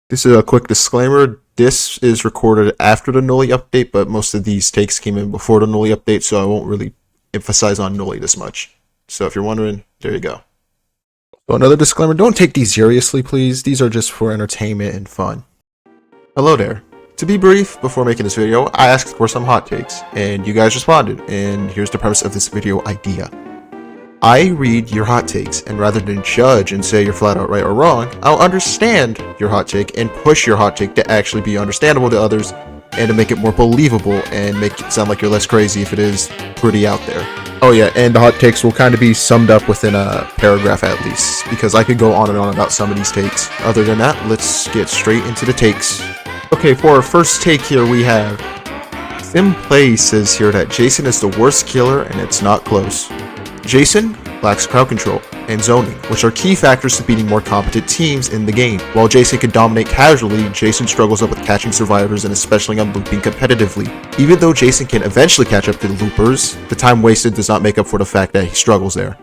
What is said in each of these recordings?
This is a quick disclaimer. This is recorded after the Nully update, but most of these takes came in before the Nully update, so I won't really emphasize on Nully this much. So if you're wondering, there you go. So another disclaimer, don't take these seriously, please. These are just for entertainment and fun. Hello there. To be brief, before making this video, I asked for some hot takes, and you guys responded, and here's the premise of this video idea. I read your hot takes, and rather than judge and say you're flat out right or wrong, I'll understand your hot take and push your hot take to actually be understandable to others and to make it more believable and make it sound like you're less crazy if it is pretty out there. Oh yeah, and the hot takes will kind of be summed up within a paragraph at least, because I could go on and on about some of these takes. Other than that, let's get straight into the takes. Okay, for our first take here we have SimPlay says here that Jason is the worst killer and it's not close. Jason lacks crowd control and zoning, which are key factors to beating more competent teams in the game. While Jason can dominate casually, Jason struggles up with catching survivors and especially on looping competitively. Even though Jason can eventually catch up to the loopers, the time wasted does not make up for the fact that he struggles there.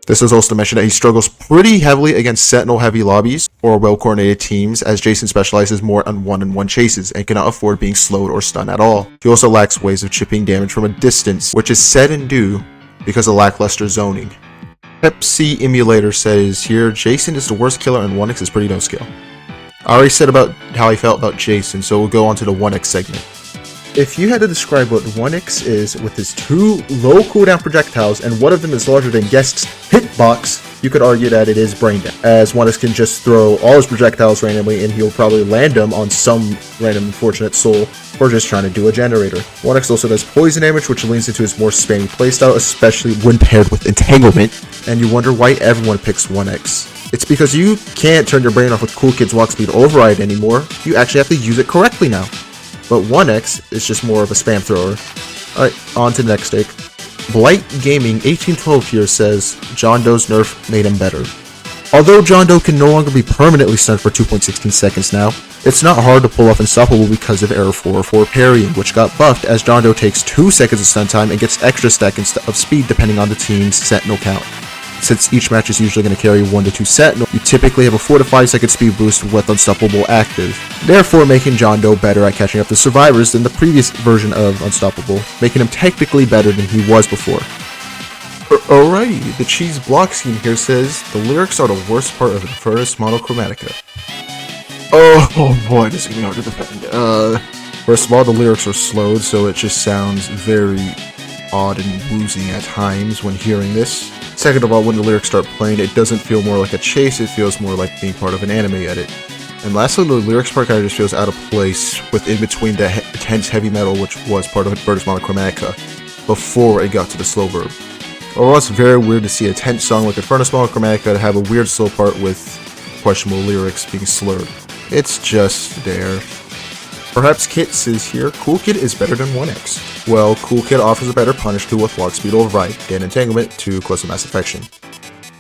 This is also to mention that he struggles pretty heavily against sentinel-heavy lobbies or well-coordinated teams, as Jason specializes more on one-on-one chases and cannot afford being slowed or stunned at all. He also lacks ways of chipping damage from a distance, which is said and due because of lackluster zoning. Pepsi Emulator says here, Jason is the worst killer and 1x is pretty no skill. I already said about how I felt about Jason, so we'll go on to the 1x segment. If you had to describe what 1x is with his two low cooldown projectiles and one of them is larger than Guest's hitbox, you could argue that it is brain dead, as 1x can just throw all his projectiles randomly and he'll probably land them on some random unfortunate soul or just trying to do a generator. 1x also does poison damage, which leans into his more spammy playstyle, especially when paired with entanglement, and you wonder why everyone picks 1x. It's because you can't turn your brain off with Cool Kid's walk speed override anymore, you actually have to use it correctly now. But 1x is just more of a spam thrower. Alright, on to the next take. Blight Gaming 1812 here says, John Doe's nerf made him better. Although John Doe can no longer be permanently stunned for 2.16 seconds now, it's not hard to pull off Unstoppable because of Error 404 parrying, which got buffed as John Doe takes 2 seconds of stun time and gets extra seconds of speed depending on the team's sentinel count. Since each match is usually going to carry 1 to 2 sentinel, you typically have a 4 to 5 second speed boost with Unstoppable active, therefore making John Doe better at catching up to survivors than the previous version of Unstoppable, making him technically better than he was before. Alrighty, the Cheese Block Scheme here says, the lyrics are the worst part of Infest Chromatica. Oh boy, this is going to be hard to defend. First of all, the lyrics are slowed, so it just sounds very odd and woozy at times when hearing this. Second of all, when the lyrics start playing, it doesn't feel more like a chase, it feels more like being part of an anime edit. And lastly, the lyrics part kind of just feels out of place with in between the intense heavy metal, which was part of Infest Chromatica, before it got to the slow verb. Overall, it's very weird to see a tense song like Infest Chromatica to have a weird slow part with questionable lyrics being slurred. It's just there. Perhaps Kit says here, Cool Kid is better than 1x. Well, Cool Kid offers a better punish to with walk speed override, than entanglement to close to mass affection.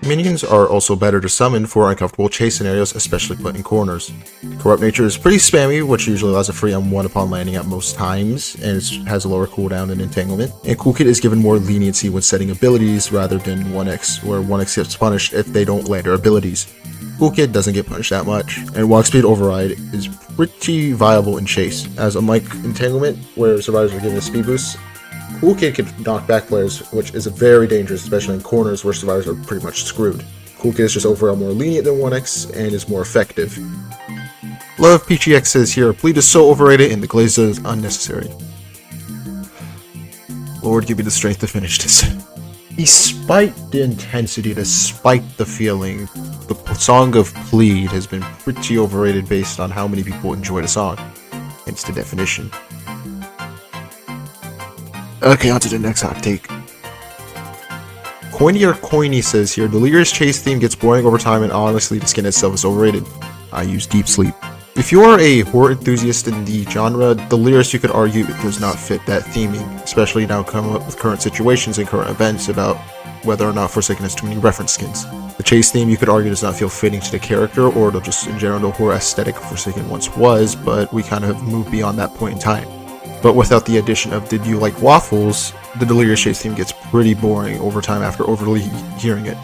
Minions are also better to summon for uncomfortable chase scenarios, especially put in corners. Corrupt Nature is pretty spammy, which usually allows a free on 1 upon landing at most times, and it has a lower cooldown than entanglement. And Cool Kid is given more leniency when setting abilities rather than 1x, where 1x gets punished if they don't land their abilities. Cool Kid doesn't get punished that much, and walk speed override is pretty viable in chase, as unlike entanglement, where survivors are given a speed boost, Cool Kid can knock back players, which is very dangerous, especially in corners where survivors are pretty much screwed. Cool Kid is just overall more lenient than 1x and is more effective. Love PGX says here, Bleed is so overrated and the glaze is unnecessary. Lord, give me the strength to finish this. Despite the intensity, despite the feeling, the song of Plead has been pretty overrated based on how many people enjoy the song. Hence the definition. Okay, on to the next hot take. Coiny says here, the Delirious Chase theme gets boring over time and honestly the skin itself is overrated. I use Deep Sleep. If you are a horror enthusiast in the genre, Delirious you could argue it does not fit that theming, especially now coming up with current situations and current events about whether or not Forsaken has too many reference skins. The chase theme you could argue does not feel fitting to the character or just in general the horror aesthetic Forsaken once was, but we kind of have moved beyond that point in time. But without the addition of Did You Like Waffles, the Delirious Chase theme gets pretty boring over time after overly hearing it.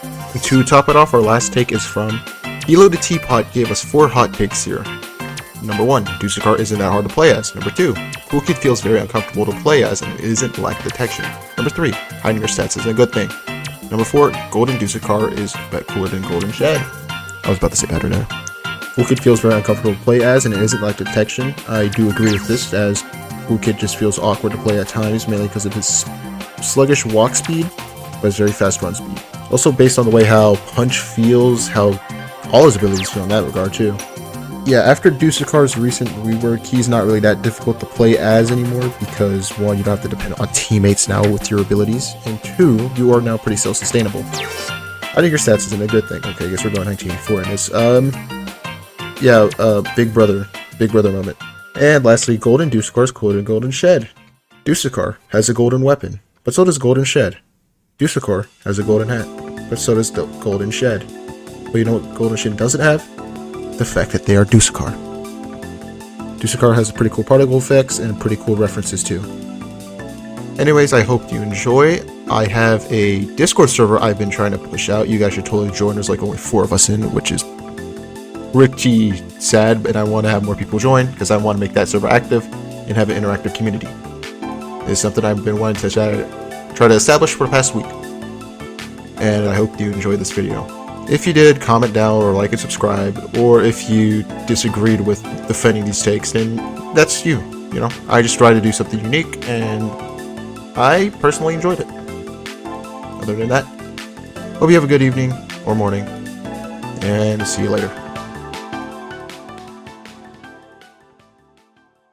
And to top it off, our last take is from Elo the Teapot gave us 4 hot takes here. Number 1, Dusakar isn't that hard to play as. Number 2, Cool Kid feels very uncomfortable to play as and isn't lack detection. Number 3, hiding your stats isn't a good thing. Number 4, Golden Dusakar is cooler than Golden Shed. I was about to say better there. Cool Kid feels very uncomfortable to play as and it isn't lack detection. I do agree with this, as Cool Kid just feels awkward to play at times, mainly because of his sluggish walk speed, but his very fast run speed. Also based on the way how Punch feels, how all his abilities feel in that regard too. Yeah, after Dusakar's recent rework, he's not really that difficult to play as anymore because 1, you don't have to depend on teammates now with your abilities, and 2, you are now pretty self-sustainable. I think your stats isn't a good thing. Okay, I guess we're going 1984 in this. Big brother moment. And lastly, Golden Dusakar is cooler than Golden Shed. Dusakar has a golden weapon, but so does Golden Shed. Dusakar has a golden hat, but so does the Golden Shed. But you know what Golden Shed doesn't have? The fact that they are Dusakar. Dusakar has pretty cool particle effects and pretty cool references too. Anyways, I hope you enjoy. I have a Discord server I've been trying to push out. You guys should totally join. There's like only 4 of us in, which is pretty sad, and I want to have more people join because I want to make that server active and have an interactive community. It's something I've been wanting to try to establish for the past week. And I hope you enjoyed this video. If you did, comment down or like and subscribe, or if you disagreed with defending these takes, then that's you. You know, I just try to do something unique, and I personally enjoyed it. Other than that, hope you have a good evening or morning, and see you later.